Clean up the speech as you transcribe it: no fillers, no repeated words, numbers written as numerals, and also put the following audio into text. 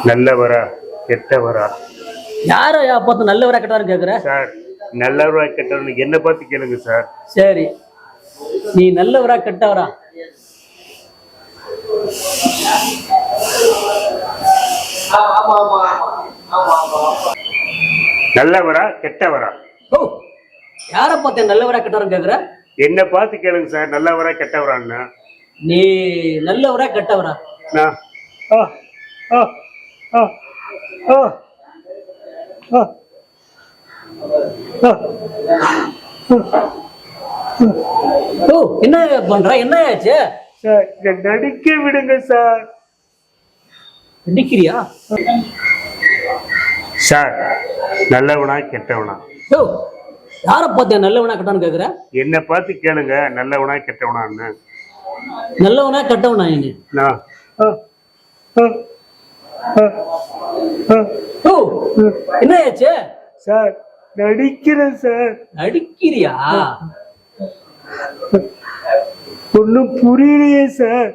நல்லவரா கெட்டவரா? யார பார்த்து நல்லவரா கெட்டவரா கேக்குற? சார் நல்லவரா கெட்டவர்னு என்ன பார்த்து கேளுங்க சார். சரி, நீ நல்லவரா கெட்டவரா? நல்லவரா கெட்டவரா? ஓ, யார பார்த்து நல்லவரா கெட்டவரா கேக்குற? என்ன பார்த்து கேளுங்க சார். நல்லவரா கெட்டவரான்னு. நீ நல்லவரா கெட்டவரா? நான் ஆ ஆ ஆ ஆ ஆ ஓ, என்ன பண்ற? என்ன ஆச்சு சார்? நடிக்க விடுங்க சார். நடிக்கிறியா? சார் நல்லவனா கெட்டவனா? ஓ, யார பார்த்து நல்லவனா கெட்டவனு கேக்குற? என்ன பார்த்து கேளுங்க நல்லவனா கெட்டவனான்னு. நல்லவனா கெட்டவனா நீ? நான் ஆ ஆ ஆ ஆ ஓ, என்ன ஆச்சு சார்? நடிக்கிறேன் சார். நடிக்கிறியா? ஒன்னும் புரியலையே சார்.